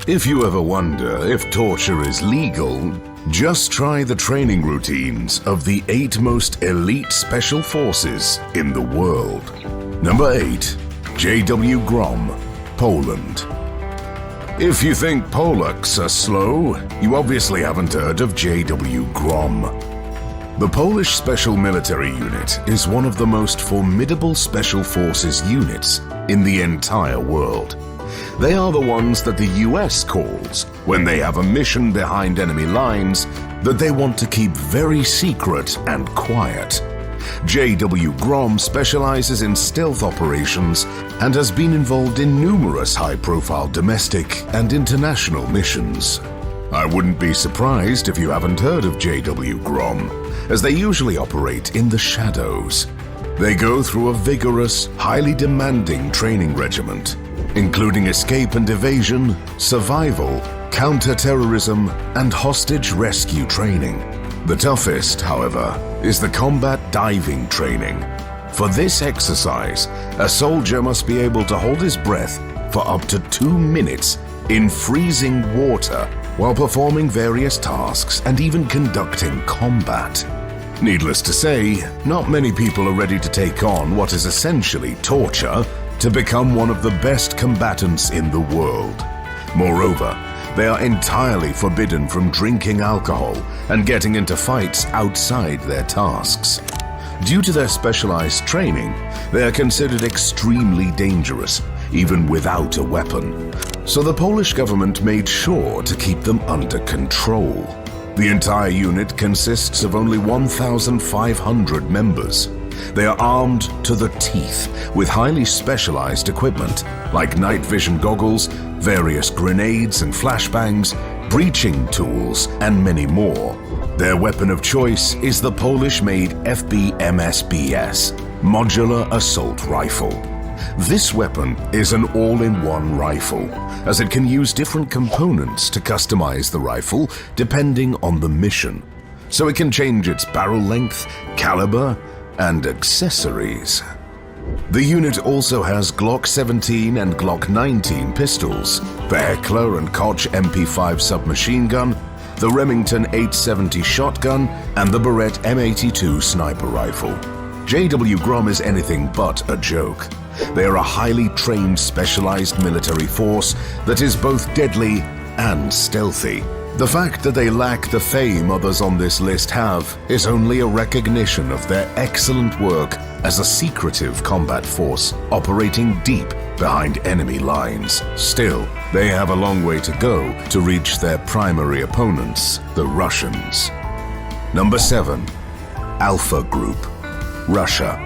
If you ever wonder if torture is legal, just try the training routines of the 8 most elite special forces in the world. Number 8. J.W. Grom, Poland. If you think Polacks are slow, you obviously haven't heard of J.W. Grom. The Polish Special Military Unit is one of the most formidable special forces units in the entire world. They are the ones that the US calls when they have a mission behind enemy lines that they want to keep very secret and quiet. J.W. Grom specializes in stealth operations and has been involved in numerous high-profile domestic and international missions. I wouldn't be surprised if you haven't heard of J.W. Grom, as they usually operate in the shadows. They go through a vigorous, highly demanding training regiment, including escape and evasion, survival, counter-terrorism, and hostage rescue training. The toughest, however, is the combat diving training. For this exercise, a soldier must be able to hold his breath for up to 2 minutes in freezing water while performing various tasks and even conducting combat. Needless to say, not many people are ready to take on what is essentially torture to become one of the best combatants in the world. Moreover, they are entirely forbidden from drinking alcohol and getting into fights outside their tasks. Due to their specialized training, they are considered extremely dangerous, even without a weapon. So the Polish government made sure to keep them under control. The entire unit consists of only 1,500 members. They are armed to the teeth with highly specialized equipment like night vision goggles, various grenades and flashbangs, breaching tools, and many more. Their weapon of choice is the Polish-made FBMSBS, Modular Assault Rifle. This weapon is an all-in-one rifle, as it can use different components to customize the rifle depending on the mission. So it can change its barrel length, caliber, and accessories. The unit also has Glock 17 and Glock 19 pistols, the Heckler and Koch MP5 submachine gun, the Remington 870 shotgun, and the Beretta M82 sniper rifle. J.W. Grom is anything but a joke. They are a highly trained, specialized military force that is both deadly and stealthy. The fact that they lack the fame others on this list have is only a recognition of their excellent work as a secretive combat force operating deep behind enemy lines. Still, they have a long way to go to reach their primary opponents, the Russians. Number 7. Alpha Group, Russia.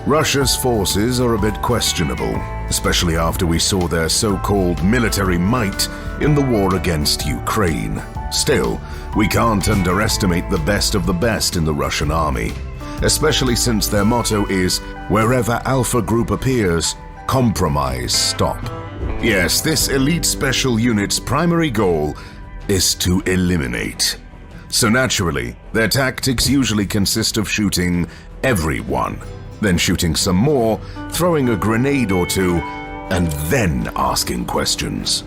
Russia's forces are a bit questionable, especially after we saw their so-called military might in the war against Ukraine. Still, we can't underestimate the best of the best in the Russian army, especially since their motto is, wherever Alpha Group appears, compromise stop. Yes, this elite special unit's primary goal is to eliminate. So naturally, their tactics usually consist of shooting everyone, then shooting some more, throwing a grenade or two, and then asking questions.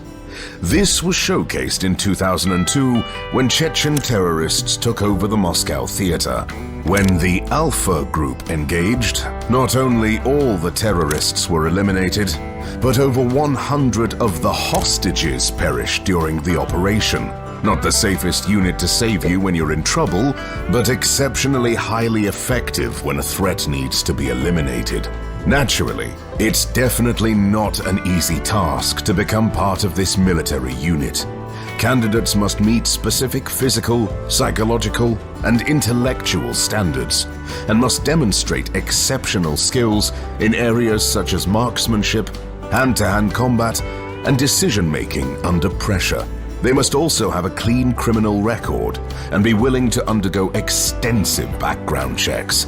This was showcased in 2002 when Chechen terrorists took over the Moscow theater. When the Alpha Group engaged, not only all the terrorists were eliminated, but over 100 of the hostages perished during the operation. Not the safest unit to save you when you're in trouble, but exceptionally highly effective when a threat needs to be eliminated. Naturally, it's definitely not an easy task to become part of this military unit. Candidates must meet specific physical, psychological, and intellectual standards, and must demonstrate exceptional skills in areas such as marksmanship, hand-to-hand combat, and decision-making under pressure. They must also have a clean criminal record and be willing to undergo extensive background checks.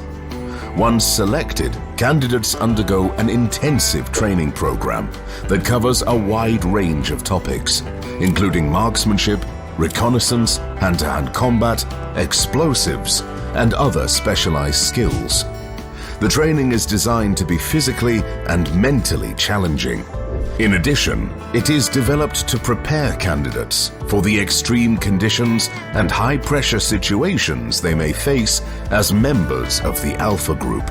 Once selected, candidates undergo an intensive training program that covers a wide range of topics, including marksmanship, reconnaissance, hand-to-hand combat, explosives, and other specialized skills. The training is designed to be physically and mentally challenging. In addition, it is developed to prepare candidates for the extreme conditions and high-pressure situations they may face as members of the Alpha Group.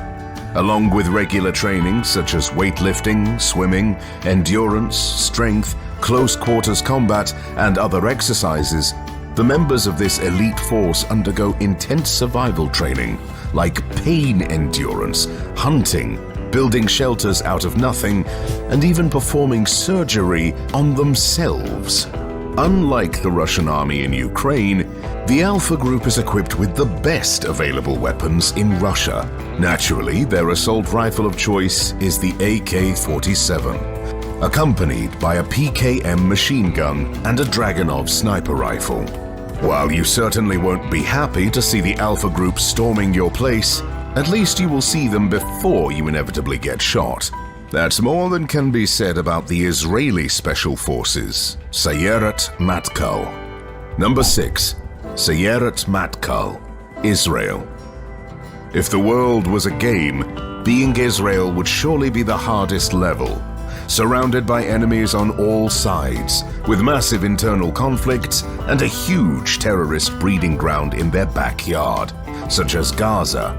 Along with regular training such as weightlifting, swimming, endurance, strength, close quarters combat, and other exercises, the members of this elite force undergo intense survival training like pain endurance, hunting, building shelters out of nothing, and even performing surgery on themselves. Unlike the Russian army in Ukraine, the Alpha Group is equipped with the best available weapons in Russia. Naturally, their assault rifle of choice is the AK-47, accompanied by a PKM machine gun and a Dragunov sniper rifle. While you certainly won't be happy to see the Alpha Group storming your place, at least you will see them before you inevitably get shot. That's more than can be said about the Israeli Special Forces, Sayeret Matkal. Number 6. Sayeret Matkal, Israel. If the world was a game, being Israel would surely be the hardest level. Surrounded by enemies on all sides, with massive internal conflicts and a huge terrorist breeding ground in their backyard, such as Gaza,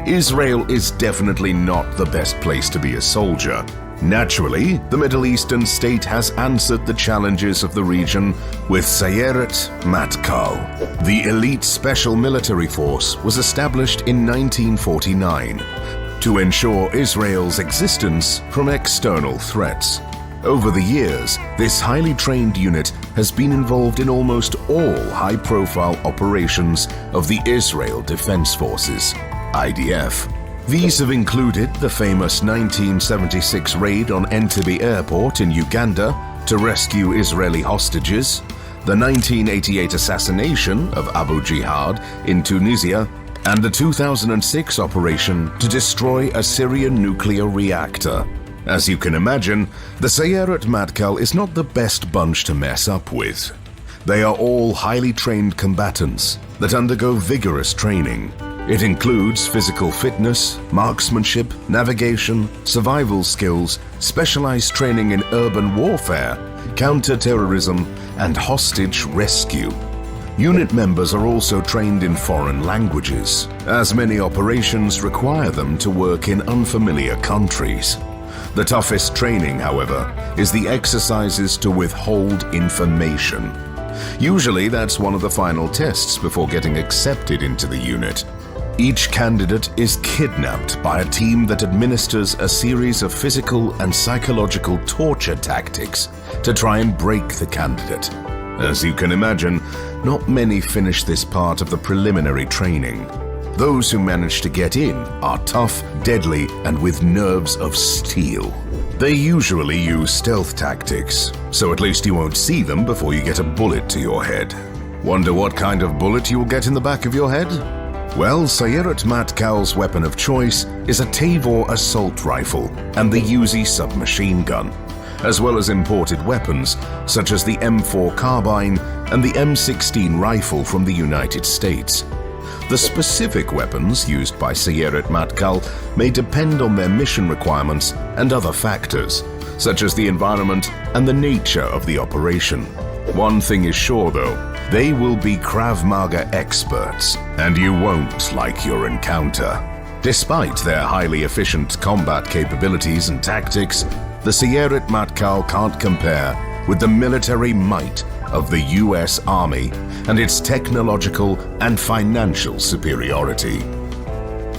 Israel is definitely not the best place to be a soldier. Naturally, the Middle Eastern state has answered the challenges of the region with Sayeret Matkal. The elite special military force was established in 1949 to ensure Israel's existence from external threats. Over the years, this highly trained unit has been involved in almost all high-profile operations of the Israel Defense Forces, IDF. These have included the famous 1976 raid on Entebbe Airport in Uganda to rescue Israeli hostages, the 1988 assassination of Abu Jihad in Tunisia, and the 2006 operation to destroy a Syrian nuclear reactor. As you can imagine, the Sayeret Matkal is not the best bunch to mess up with. They are all highly trained combatants that undergo vigorous training. It includes physical fitness, marksmanship, navigation, survival skills, specialized training in urban warfare, counter-terrorism, and hostage rescue. Unit members are also trained in foreign languages, as many operations require them to work in unfamiliar countries. The toughest training, however, is the exercises to withhold information. Usually that's one of the final tests before getting accepted into the unit. Each candidate is kidnapped by a team that administers a series of physical and psychological torture tactics to try and break the candidate. As you can imagine, not many finish this part of the preliminary training. Those who manage to get in are tough, deadly, and with nerves of steel. They usually use stealth tactics, so at least you won't see them before you get a bullet to your head. Wonder what kind of bullet you will get in the back of your head? Well, Sayeret Matkal's weapon of choice is a Tavor assault rifle and the Uzi submachine gun, as well as imported weapons such as the M4 carbine and the M16 rifle from the United States. The specific weapons used by Sayeret Matkal may depend on their mission requirements and other factors, such as the environment and the nature of the operation. One thing is sure though, they will be Krav Maga experts, and you won't like your encounter. Despite their highly efficient combat capabilities and tactics, the Sayeret Matkal can't compare with the military might of the US Army and its technological and financial superiority.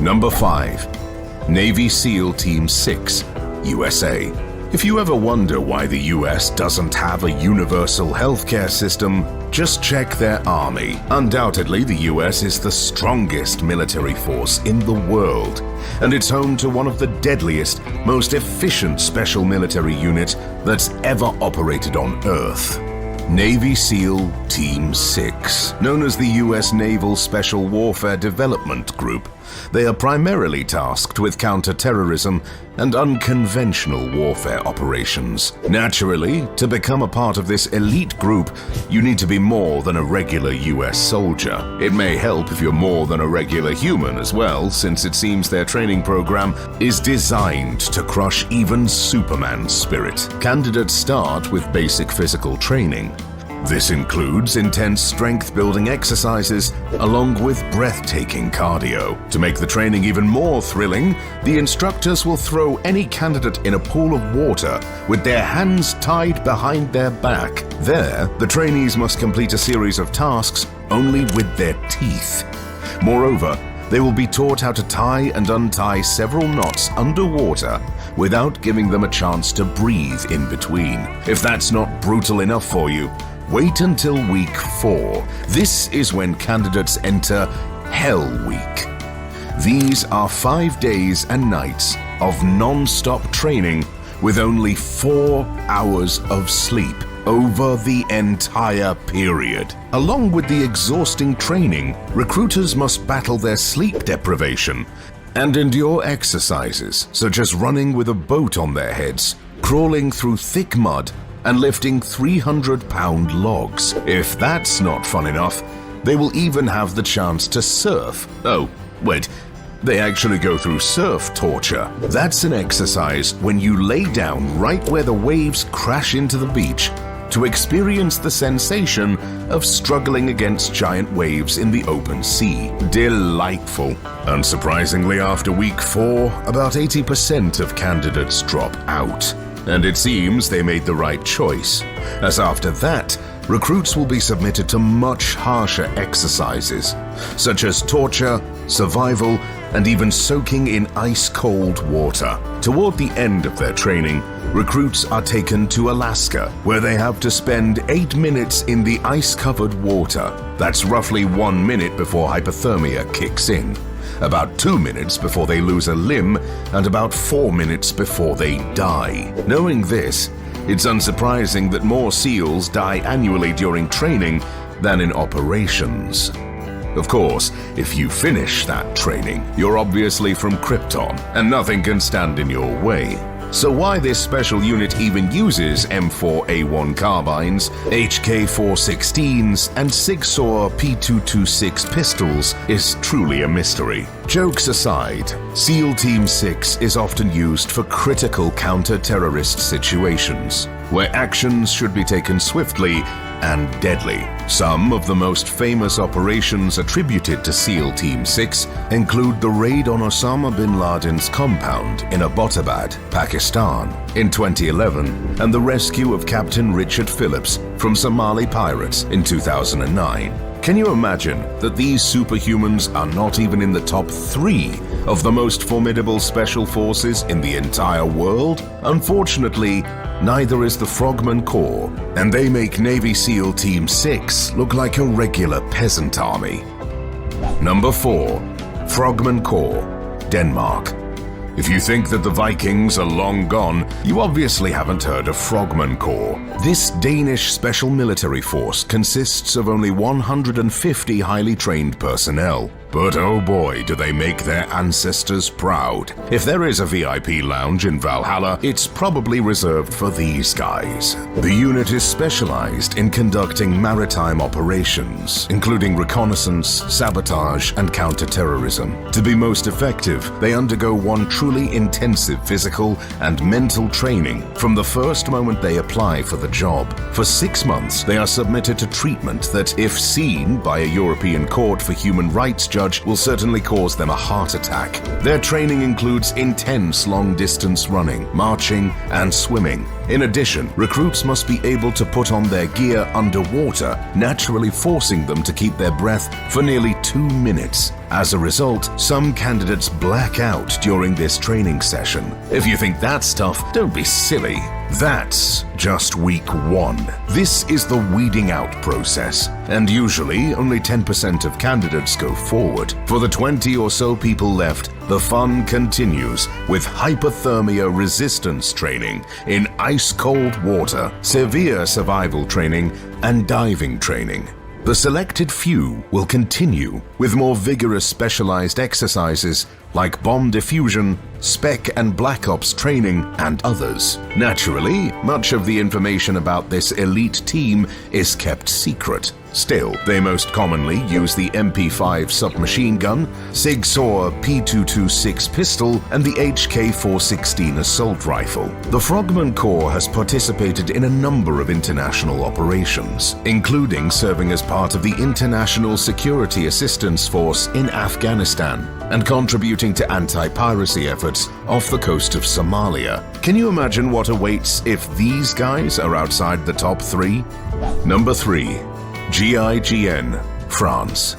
Number 5. Navy SEAL Team 6, USA. If you ever wonder why the US doesn't have a universal healthcare system, just check their army. Undoubtedly, the US is the strongest military force in the world, and it's home to one of the deadliest, most efficient special military units that's ever operated on Earth. Navy SEAL Team 6, known as the US Naval Special Warfare Development Group, They are primarily tasked with counter-terrorism and unconventional warfare operations. Naturally, to become a part of this elite group, you need to be more than a regular US soldier. It may help if you're more than a regular human as well, since it seems their training program is designed to crush even Superman's spirit. Candidates start with basic physical training. This includes intense strength-building exercises along with breathtaking cardio. To make the training even more thrilling, the instructors will throw any candidate in a pool of water with their hands tied behind their back. There, the trainees must complete a series of tasks only with their teeth. Moreover, they will be taught how to tie and untie several knots underwater without giving them a chance to breathe in between. If that's not brutal enough for you, wait until week 4. This is when candidates enter Hell Week. These are 5 days and nights of non-stop training with only 4 hours of sleep over the entire period. Along with the exhausting training, recruiters must battle their sleep deprivation and endure exercises such as running with a boat on their heads, crawling through thick mud, and lifting 300-pound logs. If that's not fun enough, they will even have the chance to surf. Oh, wait, they actually go through surf torture. That's an exercise when you lay down right where the waves crash into the beach to experience the sensation of struggling against giant waves in the open sea. Delightful. Unsurprisingly, after week 4, about 80% of candidates drop out. And it seems they made the right choice, as after that, recruits will be submitted to much harsher exercises, such as torture, survival, and even soaking in ice-cold water. Toward the end of their training, recruits are taken to Alaska, where they have to spend 8 minutes in the ice-covered water. That's roughly 1 minute before hypothermia kicks in, about 2 minutes before they lose a limb, and about 4 minutes before they die. Knowing this, it's unsurprising that more SEALs die annually during training than in operations. Of course, if you finish that training, you're obviously from Krypton, and nothing can stand in your way. So why this special unit even uses M4A1 carbines, HK416s, and Sig Sauer P226 pistols is truly a mystery. Jokes aside, SEAL Team 6 is often used for critical counter-terrorist situations, where actions should be taken swiftly and deadly. Some of the most famous operations attributed to SEAL Team 6 include the raid on Osama bin Laden's compound in Abbottabad, Pakistan in 2011, and the rescue of Captain Richard Phillips from Somali pirates in 2009. Can you imagine that these superhumans are not even in the top 3 of the most formidable special forces in the entire world? Unfortunately, neither is the Frogman Corps, and they make Navy SEAL Team 6 look like a regular peasant army. Number 4. Frogman Corps, Denmark. If you think that the Vikings are long gone, you obviously haven't heard of Frogman Corps. This Danish special military force consists of only 150 highly trained personnel. But oh boy, do they make their ancestors proud. If there is a VIP lounge in Valhalla, it's probably reserved for these guys. The unit is specialized in conducting maritime operations, including reconnaissance, sabotage, and counter-terrorism. To be most effective, they undergo one truly intensive physical and mental training from the first moment they apply for the job. For 6 months, they are submitted to treatment that, if seen by a European court for human rights judge, will certainly cause them a heart attack. Their training includes intense long-distance running, marching, and swimming. In addition, recruits must be able to put on their gear underwater, naturally forcing them to keep their breath for nearly 2 minutes. As a result, some candidates black out during this training session. If you think that's tough, don't be silly. That's just week 1. This is the weeding out process, and usually only 10% of candidates go forward. For the 20 or so people left, the fun continues with hypothermia resistance training in ice-cold water, severe survival training, and diving training. The selected few will continue with more vigorous specialized exercises like bomb diffusion, spec and black ops training, and others. Naturally, much of the information about this elite team is kept secret. Still, they most commonly use the MP5 submachine gun, Sig Sauer P226 pistol, and the HK416 assault rifle. The Frogman Corps has participated in a number of international operations, including serving as part of the International Security Assistance Force in Afghanistan and contributing to anti-piracy efforts off the coast of Somalia. Can you imagine what awaits if these guys are outside the top 3? Number 3. GIGN, France.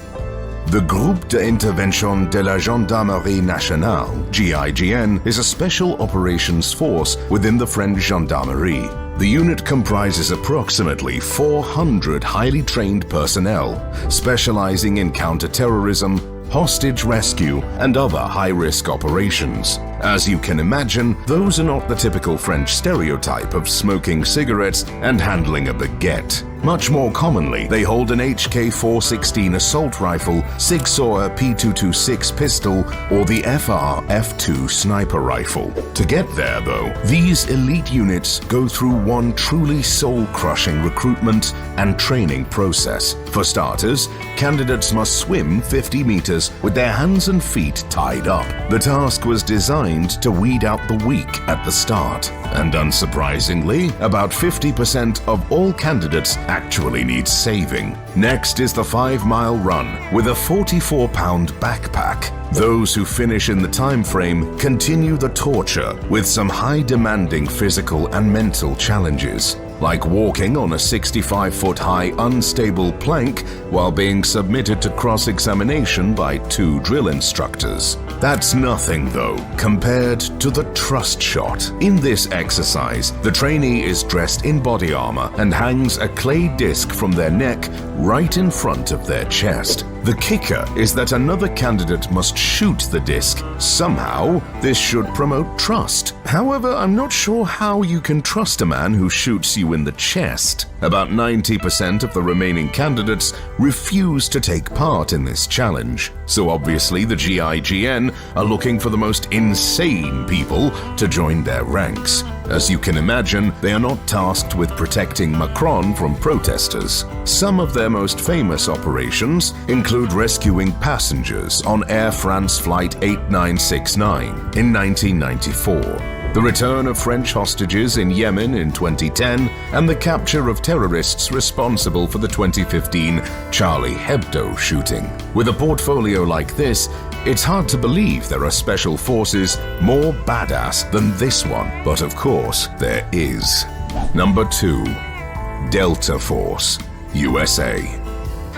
The Groupe d'Intervention de la Gendarmerie Nationale, GIGN, is a special operations force within the French Gendarmerie. The unit comprises approximately 400 highly trained personnel, specializing in counter-terrorism, hostage rescue, and other high-risk operations. As you can imagine, those are not the typical French stereotype of smoking cigarettes and handling a baguette. Much more commonly, they hold an HK416 assault rifle, Sig Sauer P226 pistol, or the FR-F2 sniper rifle. To get there, though, these elite units go through one truly soul-crushing recruitment and training process. For starters, candidates must swim 50 meters with their hands and feet tied up. The task was designed to weed out the weak at the start. And unsurprisingly, about 50% of all candidates actually need saving. Next is the 5-mile run with a 44-pound backpack. Those who finish in the time frame continue the torture with some high-demanding physical and mental challenges, like walking on a 65-foot-high unstable plank while being submitted to cross-examination by 2 drill instructors. That's nothing, though, compared to the trust shot. In this exercise, the trainee is dressed in body armor and hangs a clay disc from their neck right in front of their chest. The kicker is that another candidate must shoot the disc. Somehow, this should promote trust. However, I'm not sure how you can trust a man who shoots you in the chest. About 90% of the remaining candidates refuse to take part in this challenge. So obviously the GIGN are looking for the most insane people to join their ranks. As you can imagine, they are not tasked with protecting Macron from protesters. Some of their most famous operations include rescuing passengers on Air France Flight 8969 in 1994, the return of French hostages in Yemen in 2010, and the capture of terrorists responsible for the 2015 Charlie Hebdo shooting. With a portfolio like this, it's hard to believe there are special forces more badass than this one, but of course there is. Number 2. Delta Force, USA.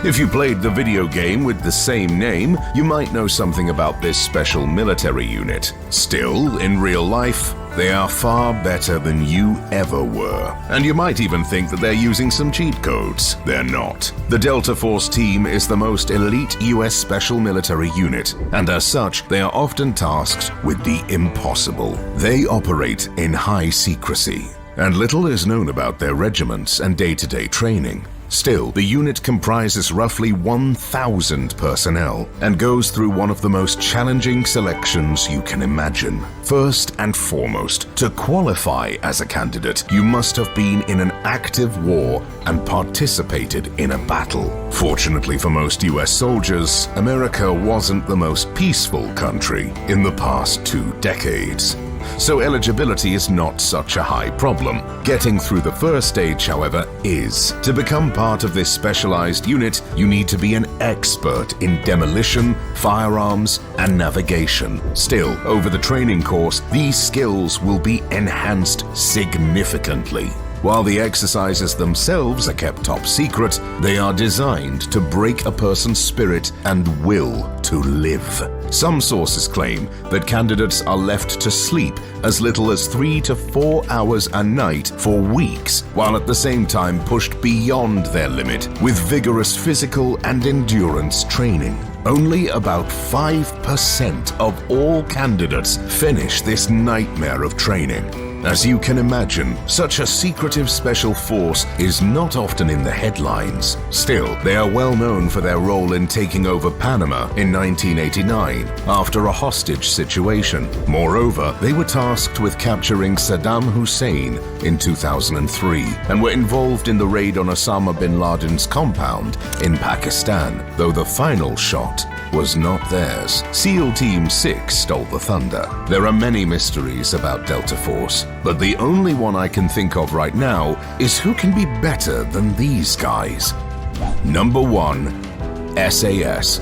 If you played the video game with the same name, you might know something about this special military unit. Still, in real life, they are far better than you ever were. And you might even think that they're using some cheat codes. They're not. The Delta Force team is the most elite US special military unit, and as such, they are often tasked with the impossible. They operate in high secrecy, and little is known about their regiments and day-to-day training. Still, the unit comprises roughly 1,000 personnel and goes through one of the most challenging selections you can imagine. First and foremost, to qualify as a candidate, you must have been in an active war and participated in a battle. Fortunately for most US soldiers, America wasn't the most peaceful country in the past 2 decades. So eligibility is not such a high problem. Getting through the first stage, however, is. To become part of this specialized unit, you need to be an expert in demolition, firearms, and navigation. Still, over the training course, these skills will be enhanced significantly. While the exercises themselves are kept top secret, they are designed to break a person's spirit and will to live. Some sources claim that candidates are left to sleep as little as 3 to 4 hours a night for weeks, while at the same time pushed beyond their limit with vigorous physical and endurance training. Only about 5% of all candidates finish this nightmare of training. As you can imagine, such a secretive special force is not often in the headlines. Still, they are well known for their role in taking over Panama in 1989 after a hostage situation. Moreover, they were tasked with capturing Saddam Hussein in 2003 and were involved in the raid on Osama bin Laden's compound in Pakistan, though the final shot was not theirs. SEAL Team 6 stole the thunder. There are many mysteries about Delta Force, but the only one I can think of right now is who can be better than these guys. Number 1. SAS,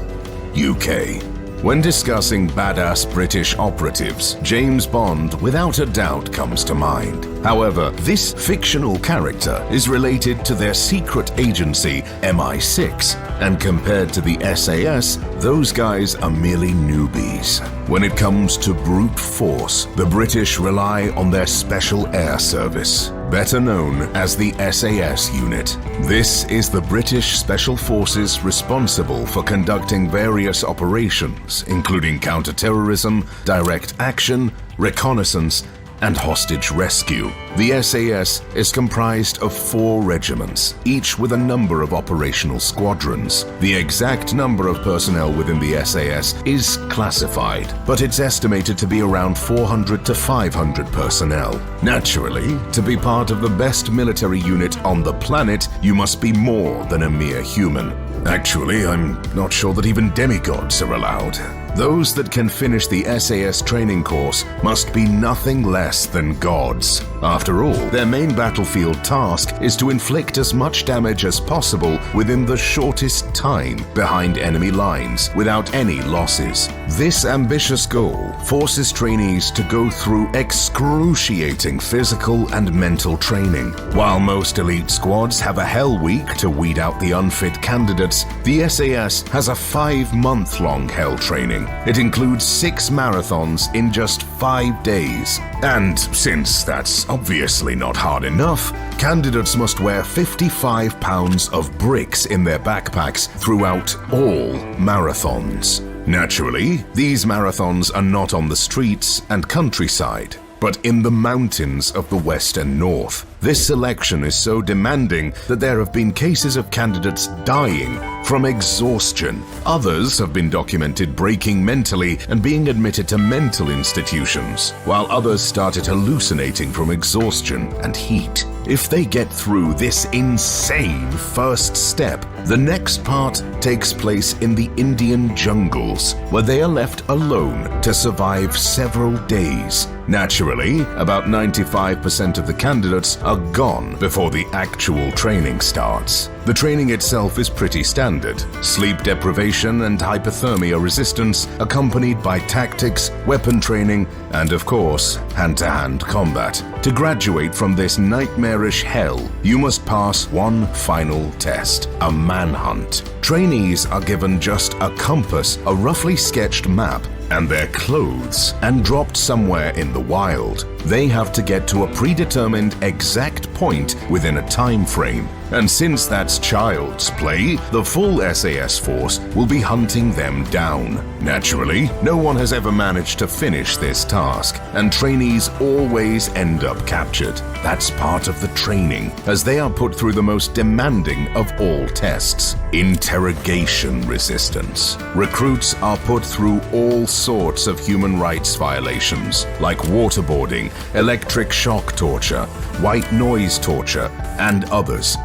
UK. When discussing badass British operatives, James Bond without a doubt comes to mind. However, this fictional character is related to their secret agency MI6, and compared to the SAS, those guys are merely newbies. When it comes to brute force, the British rely on their Special Air Service, better known as the SAS unit. This is the British Special Forces responsible for conducting various operations, including counter-terrorism, direct action, reconnaissance, and hostage rescue. The SAS is comprised of 4 regiments, each with a number of operational squadrons. The exact number of personnel within the SAS is classified, but it's estimated to be around 400 to 500 personnel. Naturally, to be part of the best military unit on the planet, you must be more than a mere human. Actually, I'm not sure that even demigods are allowed. Those that can finish the SAS training course must be nothing less than gods. After all, their main battlefield task is to inflict as much damage as possible within the shortest time behind enemy lines without any losses. This ambitious goal forces trainees to go through excruciating physical and mental training. While most elite squads have a hell week to weed out the unfit candidates, the SAS has a 5-month-long hell training. It includes 6 marathons in just 5 days. And since that's obviously not hard enough, candidates must wear 55 pounds of bricks in their backpacks throughout all marathons. Naturally, these marathons are not on the streets and countryside, but in the mountains of the West and North. This selection is so demanding that there have been cases of candidates dying from exhaustion. Others have been documented breaking mentally and being admitted to mental institutions, while others started hallucinating from exhaustion and heat. If they get through this insane first step, the next part takes place in the Indian jungles, where they are left alone to survive several days. Naturally, about 95% of the candidates are gone before the actual training starts. The training itself is pretty standard: sleep deprivation and hypothermia resistance, accompanied by tactics, weapon training, and of course, hand-to-hand combat. To graduate from this nightmarish hell, you must pass one final test: a manhunt. Trainees are given just a compass, a roughly sketched map, and their clothes, and dropped somewhere in the wild. They have to get to a predetermined exact point within a time frame. And since that's child's play, the full SAS force will be hunting them down. Naturally, no one has ever managed to finish this task, and trainees always end up captured. That's part of the training, as they are put through the most demanding of all tests: interrogation resistance. Recruits are put through all sorts of human rights violations, like waterboarding, electric shock torture, white noise torture, and others.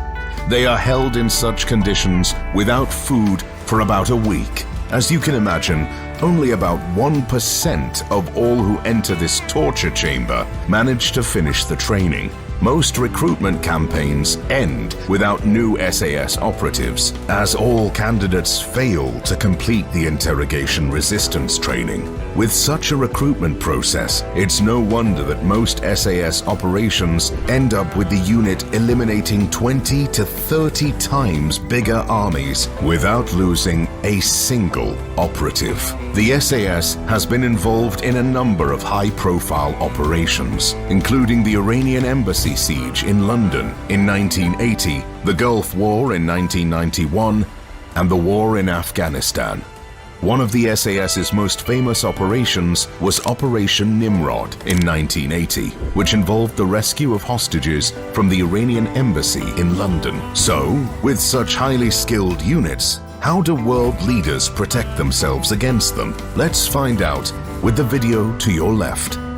They are held in such conditions without food for about a week. As you can imagine, only about 1% of all who enter this torture chamber manage to finish the training. Most recruitment campaigns end without new SAS operatives, as all candidates fail to complete the interrogation resistance training. With such a recruitment process, it's no wonder that most SAS operations end up with the unit eliminating 20 to 30 times bigger armies without losing a single operative. The SAS has been involved in a number of high-profile operations, including the Iranian embassy siege in London in 1980, the Gulf War in 1991, and the war in Afghanistan. One of the SAS's most famous operations was Operation Nimrod in 1980, which involved the rescue of hostages from the Iranian embassy in London. So, with such highly skilled units, how do world leaders protect themselves against them? Let's find out with the video to your left.